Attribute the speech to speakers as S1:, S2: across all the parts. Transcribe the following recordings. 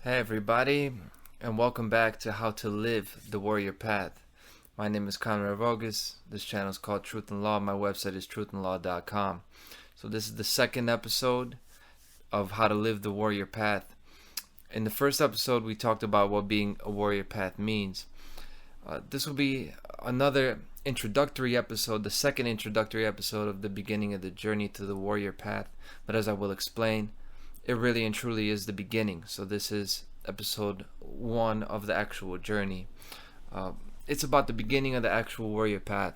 S1: Hey everybody, and welcome back to How to Live the Warrior Path. My name is Conrad Rogas. This channel is called Truth and Law. My website is truthandlaw.com. So this is the second episode of How to Live the Warrior Path. In the first episode, we talked about what being a warrior path means. This will be another introductory episode, the second introductory episode of the beginning of the journey to the warrior path. But as I will explain, it really and truly is the beginning. So this is episode 1 of the actual journey. It's about the beginning of the actual warrior path.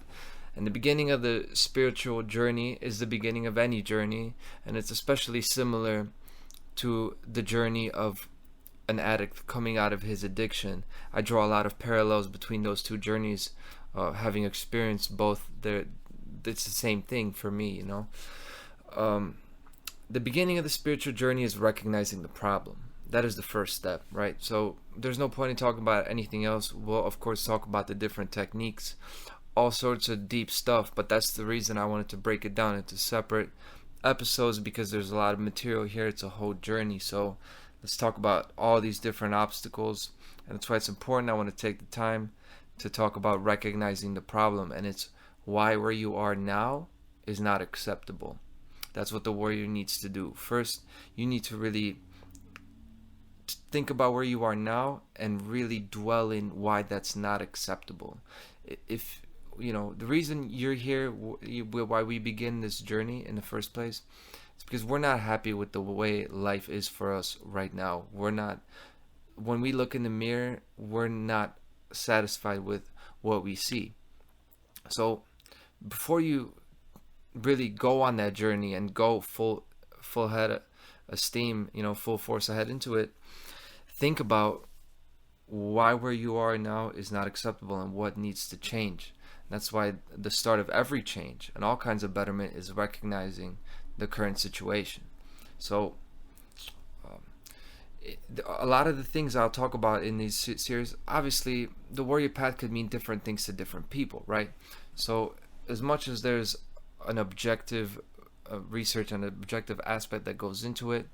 S1: And the beginning of the spiritual journey is the beginning of any journey. And it's especially similar to the journey of an addict coming out of his addiction. I draw a lot of parallels between those two journeys, having experienced both. It's the same thing for me, you know. The beginning of the spiritual journey is recognizing the problem. That is the first step, right? So there's no point in talking about anything else. We'll, of course, talk about the different techniques, all sorts of deep stuff, but that's the reason I wanted to break it down into separate episodes, because there's a lot of material here. It's a whole journey. So let's talk about all these different obstacles, and that's why it's important. I want to take the time to talk about recognizing the problem, and it's why where you are now is not acceptable. That's what the warrior needs to do. First, you need to really think about where you are now and really dwell in why that's not acceptable. If you know the reason you're here, why we begin this journey in the first place, it's because we're not happy with the way life is for us right now. We're not. When we look in the mirror, we're not satisfied with what we see. So before you really go on that journey and go full head of steam, full force ahead into it, think about why where you are now is not acceptable and what needs to change. That's why the start of every change and all kinds of betterment is recognizing the current situation. So a lot of the things I'll talk about in these series, obviously the warrior path could mean different things to different people, right? So as much as there's an objective research and objective aspect that goes into it,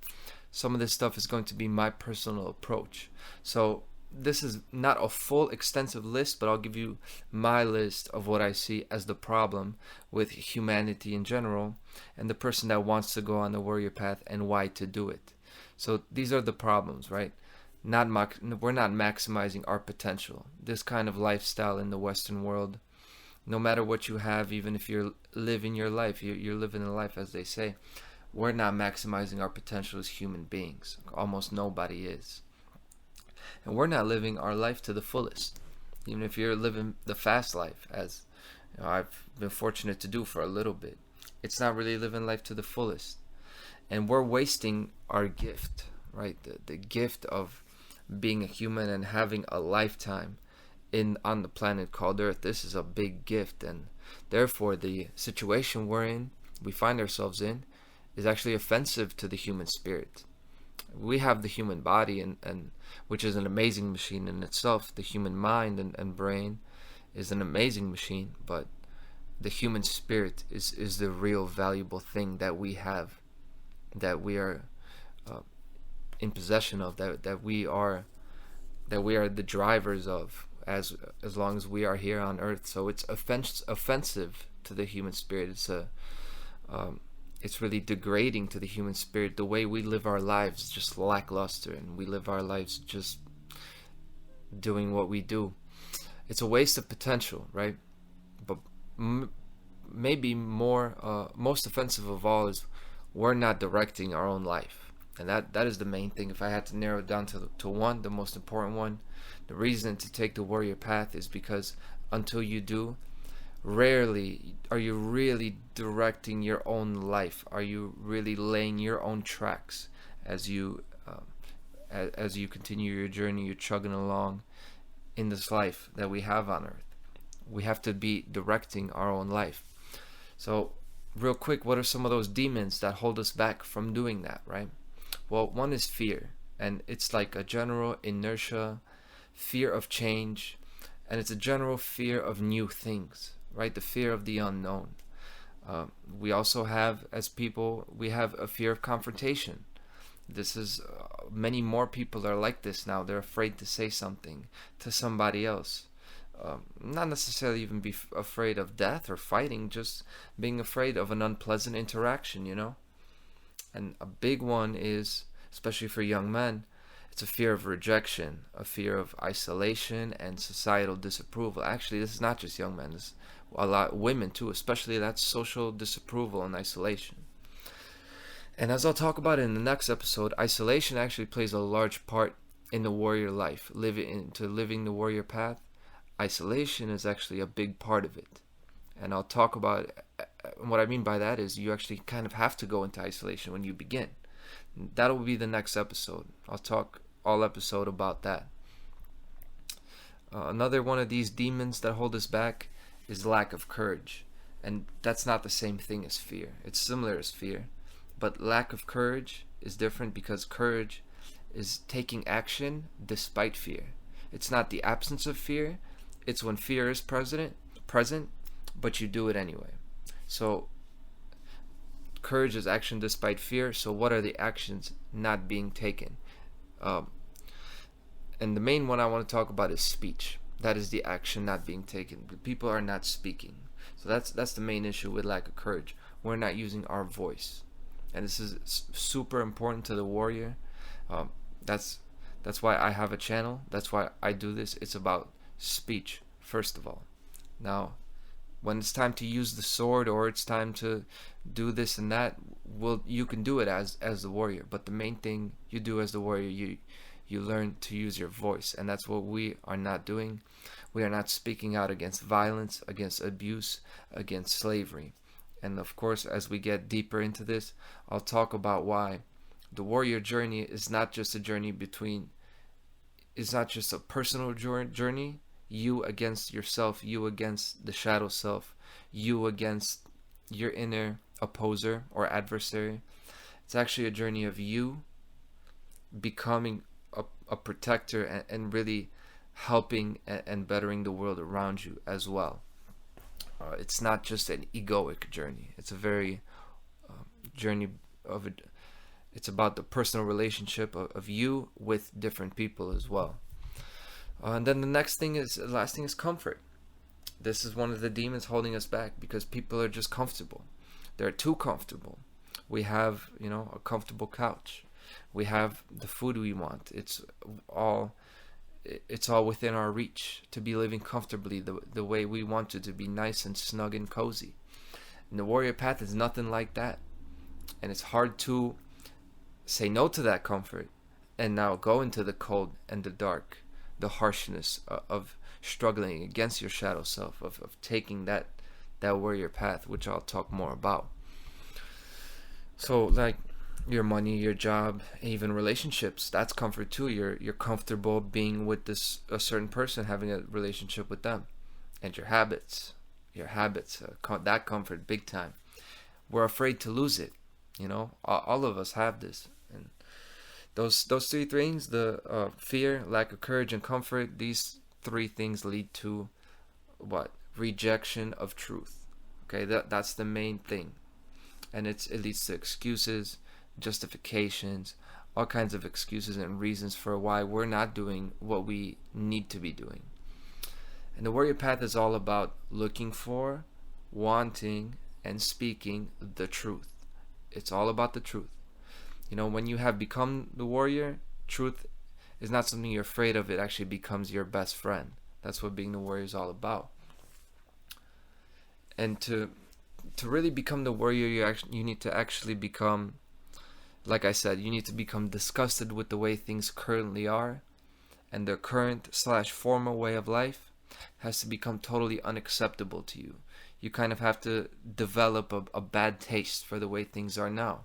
S1: some of this stuff is going to be my personal approach. So this is not a full extensive list, but I'll give you my list of what I see as the problem with humanity in general and the person that wants to go on the warrior path and why to do it. So these are the problems, right? We're not maximizing our potential. This kind of lifestyle in the Western world, no matter what you have, even if you're living your life, you're living a life, as they say, we're not maximizing our potential as human beings. Almost nobody is. And we're not living our life to the fullest. Even if you're living the fast life, as I've been fortunate to do for a little bit, it's not really living life to the fullest. And we're wasting our gift, right? The gift of being a human and having a lifetime on the planet called Earth. This is a big gift, and therefore the situation we find ourselves in, is actually offensive to the human spirit. We have the human body, and which is an amazing machine in itself. The human mind and brain is an amazing machine, but the human spirit is the real valuable thing that we have, that we are in possession of, that we are the drivers of, as long as we are here on Earth. So it's offensive to the human spirit. It's really degrading to the human spirit. The way we live our lives is just lackluster, and we live our lives just doing what we do. It's a waste of potential, right? But maybe most offensive of all is we're not directing our own life. And that is the main thing. If I had to narrow it down to one, the most important one, the reason to take the warrior path is because until you do, rarely are you really directing your own life. Are you really laying your own tracks as you continue your journey? You're chugging along in this life that we have on Earth. We have to be directing our own life. So real quick, what are some of those demons that hold us back from doing that, right? Well, one is fear, and it's like a general inertia, fear of change, and it's a general fear of new things, right? The fear of the unknown. We also have, as people, we have a fear of confrontation. This is many more people are like this now. They're afraid to say something to somebody else. Not necessarily even be afraid of death or fighting, just being afraid of an unpleasant interaction, And a big one is, especially for young men, it's a fear of rejection, a fear of isolation and societal disapproval. Actually, this is not just young men, this is a lot of women too, especially that social disapproval and isolation. And as I'll talk about in the next episode, isolation actually plays a large part in the warrior life. Living the warrior path, isolation is actually a big part of it. And I'll talk about what I mean by that is you actually kind of have to go into isolation when you begin. That'll be the next episode. I'll talk all episode about that. Another one of these demons that hold us back is lack of courage. And that's not the same thing as fear. It's similar as fear. But lack of courage is different because courage is taking action despite fear. It's not the absence of fear. It's when fear is present, but you do it anyway. So courage is action despite fear. So what are the actions not being taken? And the main one I want to talk about is speech. That is the action not being taken. But people are not speaking. So that's the main issue with lack of courage. We're not using our voice. And this is super important to the warrior. That's why I have a channel. That's why I do this. It's about speech, first of all. Now, when it's time to use the sword or it's time to do this and that, you can do it as the warrior. But the main thing you do as the warrior, you learn to use your voice. And that's what we are not doing. We are not speaking out against violence, against abuse, against slavery. And of course, as we get deeper into this, I'll talk about why the warrior journey is not just a journey it's not just a personal journey, you against yourself, you against the shadow self, you against your inner opposer or adversary. It's actually a journey of you becoming a protector and really helping and bettering the world around you as well. It's not just an egoic journey. It's a very journey of it. It's about the personal relationship of you with different people as well. And then the last thing is comfort. This is one of the demons holding us back because people are just comfortable. They're too comfortable. We have, a comfortable couch. We have the food we want. It's all within our reach to be living comfortably the way we want it to be, nice and snug and cozy. And the warrior path is nothing like that. And it's hard to say no to that comfort and now go into the cold and the dark, the harshness of struggling against your shadow self, of taking that warrior path, which I'll talk more about. So like your money, your job, even relationships, that's comfort too. You're comfortable being with a certain person, having a relationship with them. And your habits, that comfort big time. We're afraid to lose it. All of us have this. And those three things, the fear, lack of courage, and comfort, these three things lead to what? Rejection of truth. Okay, that's the main thing. And it leads to excuses, justifications, all kinds of excuses and reasons for why we're not doing what we need to be doing. And the warrior path is all about looking for, wanting, and speaking the truth. It's all about the truth. When you have become the warrior, truth is not something you're afraid of. It actually becomes your best friend. That's what being the warrior is all about. And to really become the warrior, you need to actually become, like I said, you need to become disgusted with the way things currently are, and their current / former way of life has to become totally unacceptable to you. You kind of have to develop a bad taste for the way things are now.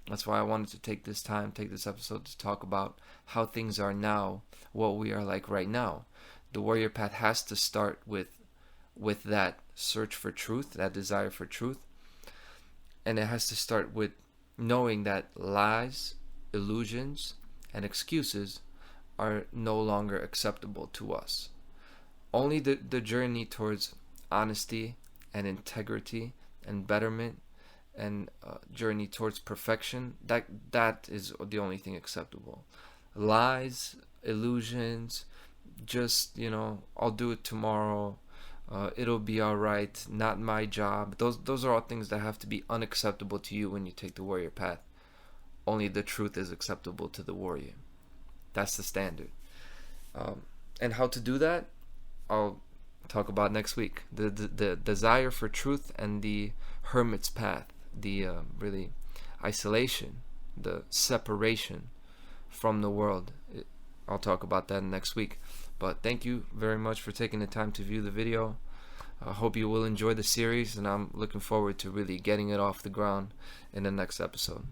S1: That's why I wanted to take this episode to talk about how things are now, what we are like right now. The warrior path has to start with that search for truth, that desire for truth. And it has to start with knowing that lies, illusions, and excuses are no longer acceptable to us. Only the journey towards honesty and integrity and betterment and journey towards perfection, that is the only thing acceptable. lies, illusions, just, I'll do it tomorrow, it'll be all right, not my job. Those are all things that have to be unacceptable to you when you take the warrior path. Only the truth is acceptable to the warrior. That's the standard. And how to do that, I'll talk about next week. The desire for truth and the hermit's path, the really isolation, the separation from the world. I'll talk about that next week. But thank you very much for taking the time to view the video. I hope you will enjoy the series, and I'm looking forward to really getting it off the ground in the next episode.